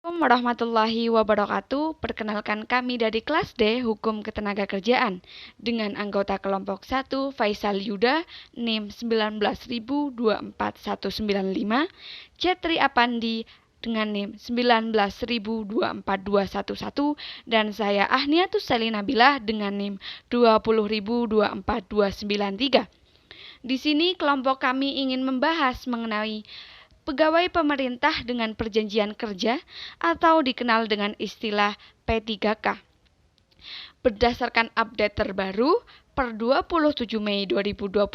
Assalamualaikum warahmatullahi wabarakatuh. Perkenalkan kami dari kelas D Hukum Ketenagakerjaan dengan anggota kelompok 1 Faisal Yuda NIM 19.24195, Cetri Apandi dengan NIM 19.24211 dan saya Ahniatus Salinabilah dengan NIM 20.24293. Di sini kelompok kami ingin membahas mengenai pegawai pemerintah dengan perjanjian kerja atau dikenal dengan istilah P3K. Berdasarkan update terbaru per 27 Mei 2022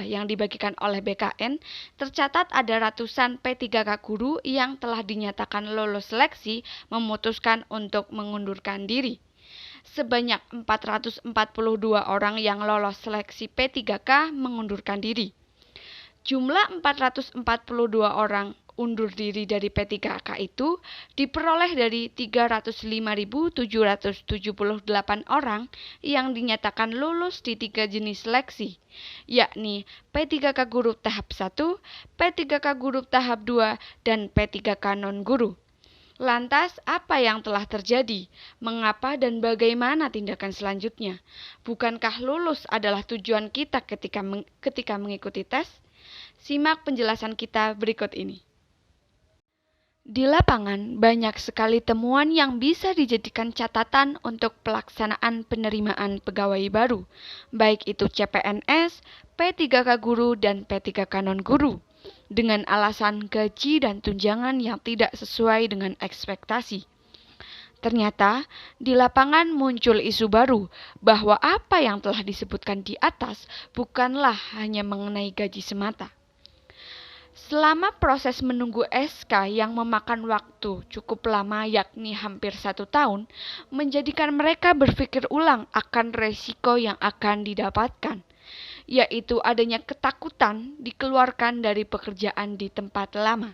yang dibagikan oleh BKN, tercatat ada ratusan P3K guru yang telah dinyatakan lolos seleksi memutuskan untuk mengundurkan diri. Sebanyak 442 orang yang lolos seleksi P3K mengundurkan diri. Jumlah 442 orang undur diri dari P3K itu diperoleh dari 305.778 orang yang dinyatakan lulus di 3 jenis seleksi, yakni P3K Guru tahap 1, P3K Guru tahap 2, dan P3K non-guru. Lantas, apa yang telah terjadi? Mengapa dan bagaimana tindakan selanjutnya? Bukankah lulus adalah tujuan kita ketika mengikuti tes? Simak penjelasan kita berikut ini. Di lapangan, banyak sekali temuan yang bisa dijadikan catatan untuk pelaksanaan penerimaan pegawai baru, baik itu CPNS, P3K Guru, dan P3K Non-Guru, dengan alasan gaji dan tunjangan yang tidak sesuai dengan ekspektasi. Ternyata, di lapangan muncul isu baru bahwa apa yang telah disebutkan di atas bukanlah hanya mengenai gaji semata. Selama proses menunggu SK yang memakan waktu cukup lama yakni hampir 1 tahun, menjadikan mereka berpikir ulang akan resiko yang akan didapatkan, yaitu adanya ketakutan dikeluarkan dari pekerjaan di tempat lama.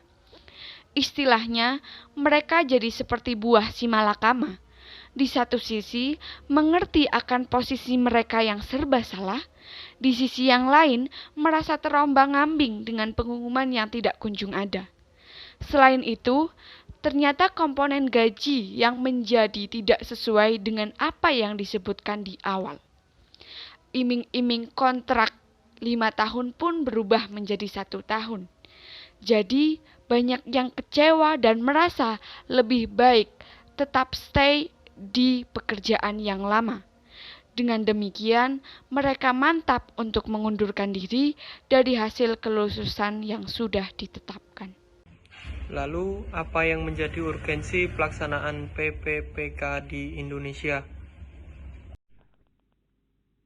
Istilahnya, mereka jadi seperti buah si malakama. Di satu sisi, mengerti akan posisi mereka yang serba salah, di sisi yang lain, merasa terombang-ambing dengan pengumuman yang tidak kunjung ada. Selain itu, ternyata komponen gaji yang menjadi tidak sesuai dengan apa yang disebutkan di awal. Iming-iming kontrak 5 tahun pun berubah menjadi 1 tahun. Jadi, banyak yang kecewa dan merasa lebih baik tetap stay di pekerjaan yang lama. Dengan demikian, mereka mantap untuk mengundurkan diri dari hasil kelulusan yang sudah ditetapkan. Lalu, apa yang menjadi urgensi pelaksanaan PPPK di Indonesia?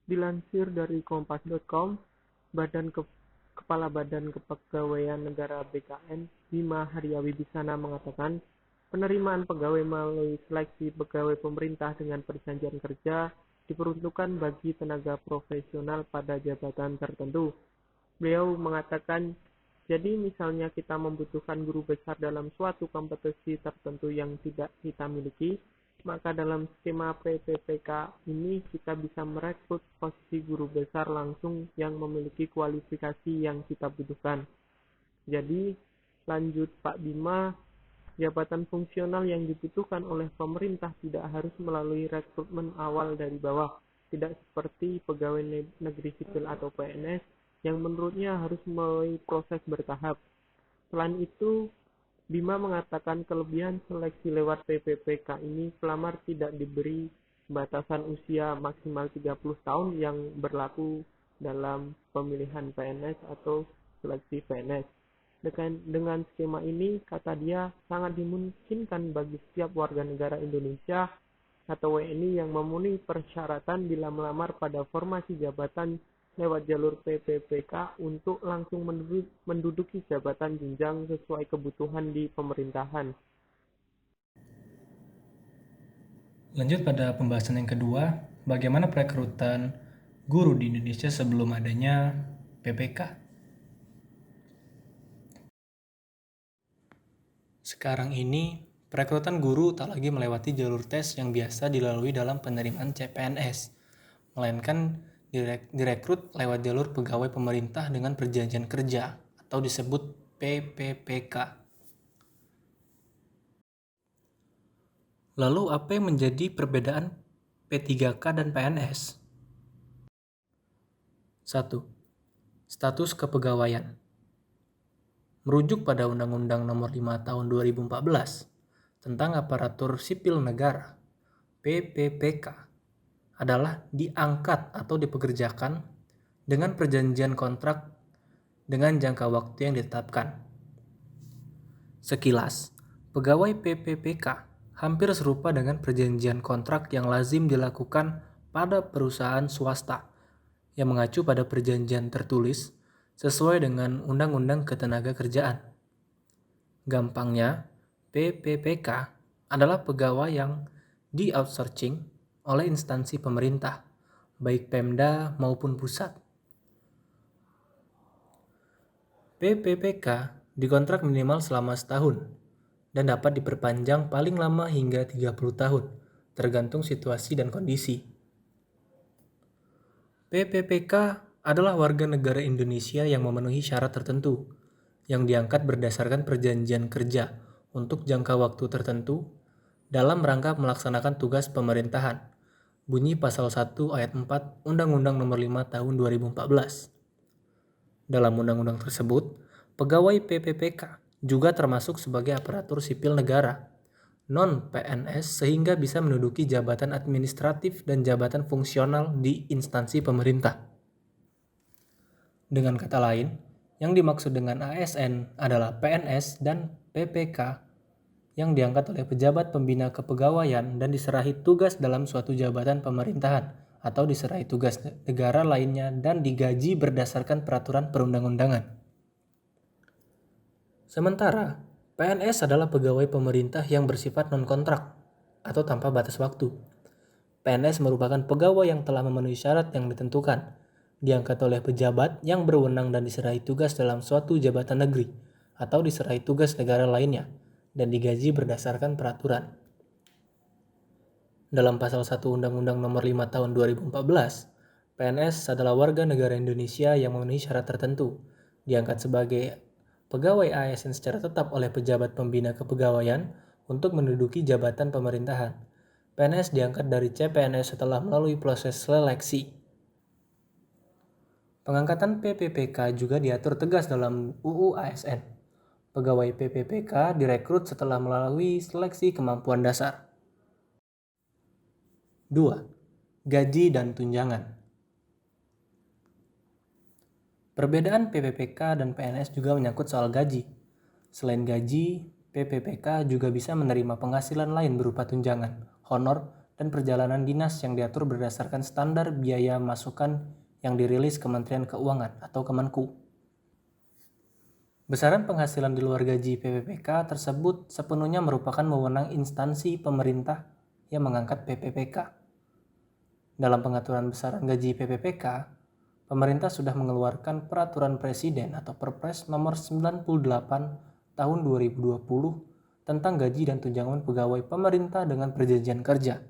Dilansir dari kompas.com, Kepala Badan Kepegawaian Negara BKN, Bima Haryawibisana mengatakan, penerimaan pegawai melalui seleksi pegawai pemerintah dengan perjanjian kerja diperuntukkan bagi tenaga profesional pada jabatan tertentu. Beliau mengatakan, jadi misalnya kita membutuhkan guru besar dalam suatu kompetisi tertentu yang tidak kita miliki, maka dalam skema PPPK ini kita bisa merekrut posisi guru besar langsung yang memiliki kualifikasi yang kita butuhkan. Jadi, lanjut Pak Bima, jabatan fungsional yang dibutuhkan oleh pemerintah tidak harus melalui rekrutmen awal dari bawah, tidak seperti pegawai negeri sipil atau PNS yang menurutnya harus melalui proses bertahap. Selain itu, Bima mengatakan kelebihan seleksi lewat PPPK ini pelamar tidak diberi batasan usia maksimal 30 tahun yang berlaku dalam pemilihan PNS atau seleksi PNS. Dengan skema ini, kata dia, sangat dimungkinkan bagi setiap warga negara Indonesia atau WNI yang memenuhi persyaratan bila melamar pada formasi jabatan lewat jalur PPPK untuk langsung menduduki jabatan jenjang sesuai kebutuhan di pemerintahan. Lanjut pada pembahasan yang kedua, bagaimana perekrutan guru di Indonesia sebelum adanya PPK? Sekarang ini, perekrutan guru tak lagi melewati jalur tes yang biasa dilalui dalam penerimaan CPNS, melainkan direkrut lewat jalur pegawai pemerintah dengan perjanjian kerja atau disebut PPPK. Lalu apa yang menjadi perbedaan P3K dan PNS? 1. Status kepegawaian. Merujuk pada Undang-Undang Nomor 5 Tahun 2014 tentang Aparatur Sipil Negara, PPPK adalah diangkat atau dipekerjakan dengan perjanjian kontrak dengan jangka waktu yang ditetapkan. Sekilas, pegawai PPPK hampir serupa dengan perjanjian kontrak yang lazim dilakukan pada perusahaan swasta yang mengacu pada perjanjian tertulis sesuai dengan Undang-Undang Ketenagakerjaan. Gampangnya, PPPK adalah pegawai yang di-outsourcing oleh instansi pemerintah, baik Pemda maupun pusat. PPPK dikontrak minimal selama setahun dan dapat diperpanjang paling lama hingga 30 tahun, tergantung situasi dan kondisi. PPPK adalah warga negara Indonesia yang memenuhi syarat tertentu, yang diangkat berdasarkan perjanjian kerja untuk jangka waktu tertentu dalam rangka melaksanakan tugas pemerintahan. Bunyi Pasal 1 Ayat 4 Undang-Undang Nomor 5 Tahun 2014. Dalam undang-undang tersebut, pegawai PPPK juga termasuk sebagai aparatur sipil negara, non-PNS, sehingga bisa menduduki jabatan administratif dan jabatan fungsional di instansi pemerintah. Dengan kata lain, yang dimaksud dengan ASN adalah PNS dan PPK yang diangkat oleh pejabat pembina kepegawaian dan diserahi tugas dalam suatu jabatan pemerintahan atau diserahi tugas negara lainnya dan digaji berdasarkan peraturan perundang-undangan. Sementara, PNS adalah pegawai pemerintah yang bersifat non-kontrak atau tanpa batas waktu. PNS merupakan pegawai yang telah memenuhi syarat yang ditentukan, diangkat oleh pejabat yang berwenang dan diserahi tugas dalam suatu jabatan negeri atau diserahi tugas negara lainnya dan digaji berdasarkan peraturan. Dalam Pasal 1 Undang-Undang Nomor 5 Tahun 2014, PNS adalah warga negara Indonesia yang memenuhi syarat tertentu, diangkat sebagai pegawai ASN secara tetap oleh pejabat pembina kepegawaian untuk menduduki jabatan pemerintahan. PNS diangkat dari CPNS setelah melalui proses seleksi. Pengangkatan PPPK juga diatur tegas dalam UU ASN. Pegawai PPPK direkrut setelah melalui seleksi kemampuan dasar. 2. Gaji dan tunjangan. Perbedaan PPPK dan PNS juga menyangkut soal gaji. Selain gaji, PPPK juga bisa menerima penghasilan lain berupa tunjangan, honor, dan perjalanan dinas yang diatur berdasarkan standar biaya masukan yang dirilis Kementerian Keuangan atau Kemenku. Besaran penghasilan di luar gaji PPPK tersebut sepenuhnya merupakan wewenang instansi pemerintah yang mengangkat PPPK. Dalam pengaturan besaran gaji PPPK, pemerintah sudah mengeluarkan Peraturan Presiden atau Perpres Nomor 98 Tahun 2020 tentang gaji dan tunjangan pegawai pemerintah dengan perjanjian kerja.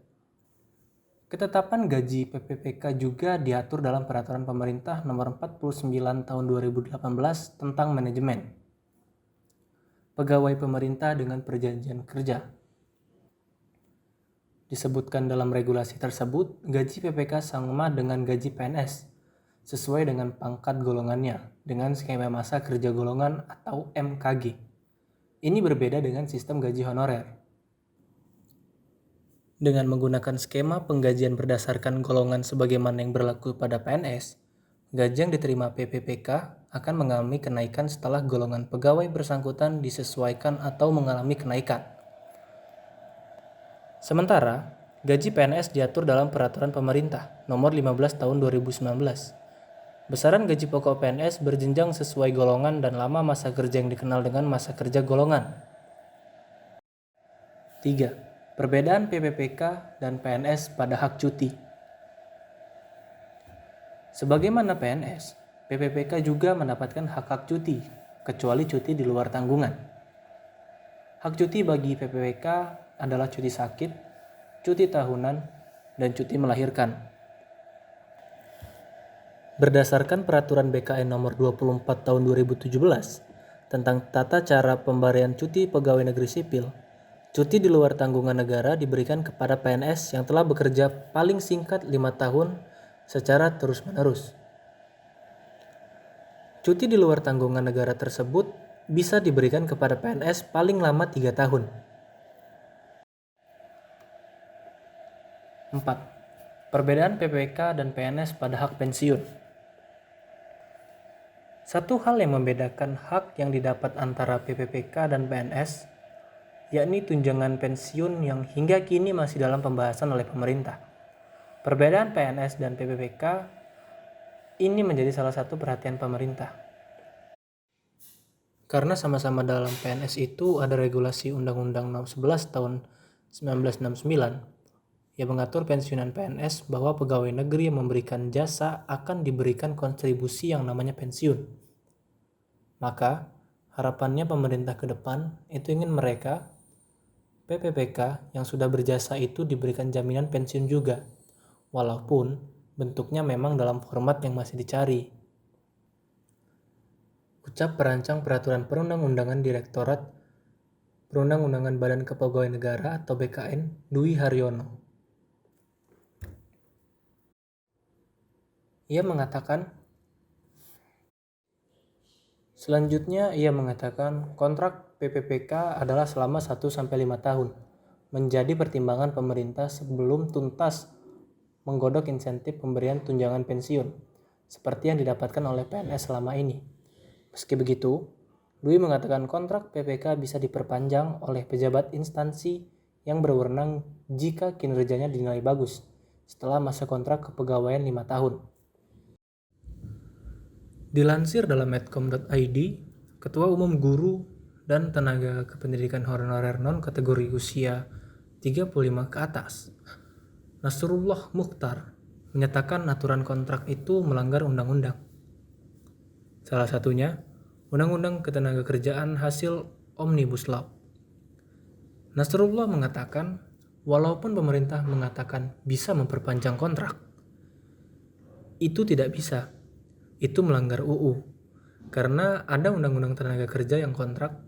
Ketetapan gaji PPPK juga diatur dalam Peraturan Pemerintah Nomor 49 Tahun 2018 tentang manajemen pegawai pemerintah dengan perjanjian kerja. Disebutkan dalam regulasi tersebut, gaji PPK sama dengan gaji PNS, sesuai dengan pangkat golongannya, dengan skema masa kerja golongan atau MKG. Ini berbeda dengan sistem gaji honorer. Dengan menggunakan skema penggajian berdasarkan golongan sebagaimana yang berlaku pada PNS, gaji yang diterima PPPK akan mengalami kenaikan setelah golongan pegawai bersangkutan disesuaikan atau mengalami kenaikan. Sementara, gaji PNS diatur dalam Peraturan Pemerintah Nomor 15 Tahun 2019. Besaran gaji pokok PNS berjenjang sesuai golongan dan lama masa kerja yang dikenal dengan masa kerja golongan. 3. Perbedaan PPPK dan PNS pada hak cuti. Sebagaimana PNS, PPPK juga mendapatkan hak-hak cuti, kecuali cuti di luar tanggungan. Hak cuti bagi PPPK adalah cuti sakit, cuti tahunan, dan cuti melahirkan. Berdasarkan Peraturan BKN Nomor 24 Tahun 2017 tentang tata cara pemberian cuti pegawai negeri sipil, Cuti di luar tanggungan negara diberikan kepada PNS yang telah bekerja paling singkat 5 tahun secara terus-menerus. Cuti di luar tanggungan negara tersebut bisa diberikan kepada PNS paling lama 3 tahun. 4. Perbedaan PPK dan PNS pada hak pensiun. Satu hal yang membedakan hak yang didapat antara PPPK dan PNS, yakni tunjangan pensiun yang hingga kini masih dalam pembahasan oleh pemerintah. Perbedaan PNS dan PPPK ini menjadi salah satu perhatian pemerintah. Karena sama-sama dalam PNS itu ada regulasi Undang-Undang Nomor 11 Tahun 1969 yang mengatur pensiunan PNS bahwa pegawai negeri yang memberikan jasa akan diberikan kontribusi yang namanya pensiun. Maka harapannya pemerintah ke depan itu ingin mereka PPPK yang sudah berjasa itu diberikan jaminan pensiun juga, walaupun bentuknya memang dalam format yang masih dicari. Ucap perancang peraturan perundang-undangan Direktorat Perundang-undangan Badan Kepegawaian Negara atau BKN, Dwi Haryono. Selanjutnya ia mengatakan kontrak PPPK adalah selama 1-5 tahun, menjadi pertimbangan pemerintah sebelum tuntas menggodok insentif pemberian tunjangan pensiun, seperti yang didapatkan oleh PNS selama ini. Meski begitu, Dwi mengatakan kontrak PPK bisa diperpanjang oleh pejabat instansi yang berwenang jika kinerjanya dinilai bagus setelah masa kontrak kepegawaian 5 tahun. Dilansir dalam medcom.id, Ketua Umum Guru dan Tenaga Kependidikan Honorer non-kategori usia 35 ke atas, Nasrullah Mukhtar, menyatakan aturan kontrak itu melanggar undang-undang. Salah satunya, Undang-Undang Ketenagakerjaan hasil Omnibus Law. Nasrullah mengatakan, walaupun pemerintah mengatakan bisa memperpanjang kontrak, itu tidak bisa. Itu melanggar UU. Karena ada Undang-Undang Tenaga Kerja yang kontrak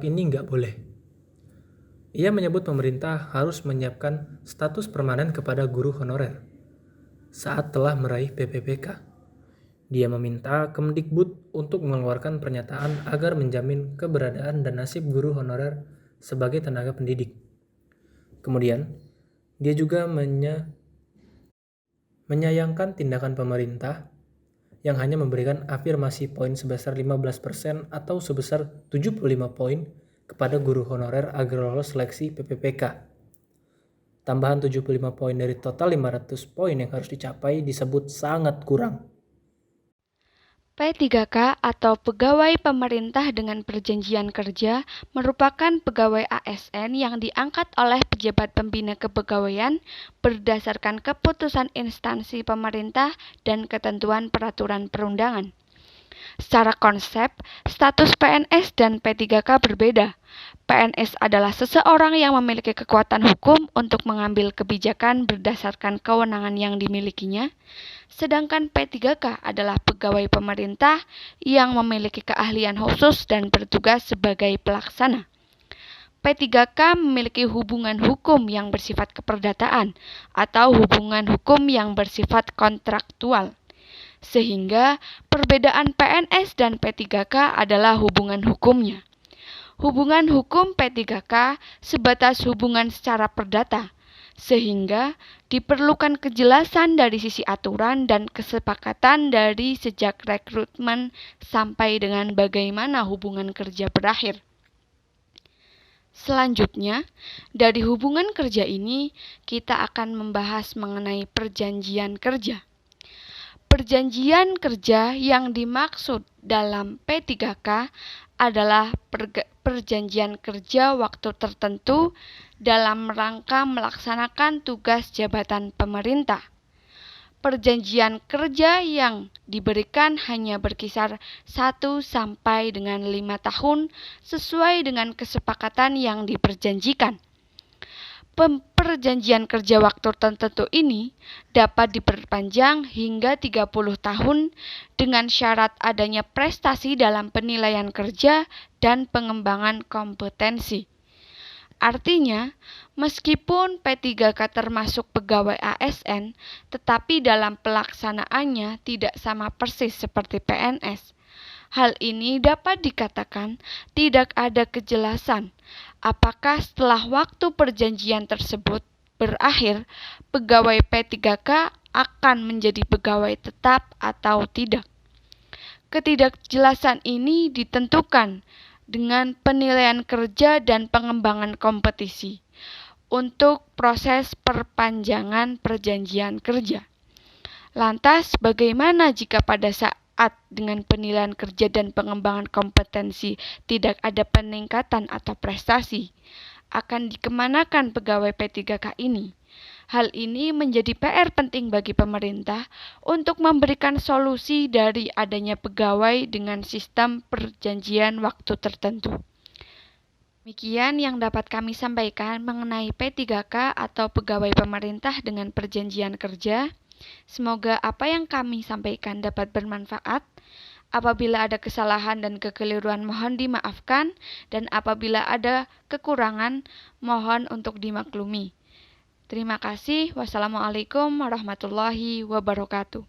ini nggak boleh. Ia menyebut pemerintah harus menyiapkan status permanen kepada guru honorer saat telah meraih PPPK. Dia meminta Kemdikbud untuk mengeluarkan pernyataan agar menjamin keberadaan dan nasib guru honorer sebagai tenaga pendidik. Kemudian, dia juga menyayangkan tindakan pemerintah yang hanya memberikan afirmasi poin sebesar 15% atau sebesar 75 poin kepada guru honorer agar lolos seleksi PPPK. Tambahan 75 poin dari total 500 poin yang harus dicapai disebut sangat kurang. P3K atau Pegawai Pemerintah dengan Perjanjian Kerja merupakan pegawai ASN yang diangkat oleh pejabat pembina kepegawaian berdasarkan keputusan instansi pemerintah dan ketentuan peraturan perundangan. Secara konsep, status PNS dan P3K berbeda. PNS adalah seseorang yang memiliki kekuatan hukum untuk mengambil kebijakan berdasarkan kewenangan yang dimilikinya, sedangkan P3K adalah pegawai pemerintah yang memiliki keahlian khusus dan bertugas sebagai pelaksana. P3K memiliki hubungan hukum yang bersifat keperdataan atau hubungan hukum yang bersifat kontraktual. Sehingga perbedaan PNS dan P3K adalah hubungan hukumnya. Hubungan hukum P3K sebatas hubungan secara perdata, sehingga diperlukan kejelasan dari sisi aturan dan kesepakatan dari sejak rekrutmen sampai dengan bagaimana hubungan kerja berakhir. Selanjutnya, dari hubungan kerja ini, kita akan membahas mengenai perjanjian kerja. Perjanjian kerja yang dimaksud dalam P3K adalah perjanjian kerja waktu tertentu dalam rangka melaksanakan tugas jabatan pemerintah. Perjanjian kerja yang diberikan hanya berkisar 1 sampai dengan 5 tahun sesuai dengan kesepakatan yang diperjanjikan. Perjanjian kerja waktu tertentu ini dapat diperpanjang hingga 30 tahun dengan syarat adanya prestasi dalam penilaian kerja dan pengembangan kompetensi. Artinya, meskipun P3K termasuk pegawai ASN, tetapi dalam pelaksanaannya tidak sama persis seperti PNS. Hal ini dapat dikatakan tidak ada kejelasan apakah setelah waktu perjanjian tersebut berakhir, pegawai P3K akan menjadi pegawai tetap atau tidak. Ketidakjelasan ini ditentukan dengan penilaian kerja dan pengembangan kompetisi untuk proses perpanjangan perjanjian kerja. Lantas, bagaimana jika pada saat dengan penilaian kerja dan pengembangan kompetensi tidak ada peningkatan atau prestasi? Akan dikemanakan pegawai P3K ini? Hal ini menjadi PR penting bagi pemerintah untuk memberikan solusi dari adanya pegawai dengan sistem perjanjian waktu tertentu. Demikian yang dapat kami sampaikan mengenai P3K atau pegawai pemerintah dengan perjanjian kerja. Semoga apa yang kami sampaikan dapat bermanfaat. Apabila ada kesalahan dan kekeliruan mohon dimaafkan, dan apabila ada kekurangan mohon untuk dimaklumi. Terima kasih. Wassalamualaikum warahmatullahi wabarakatuh.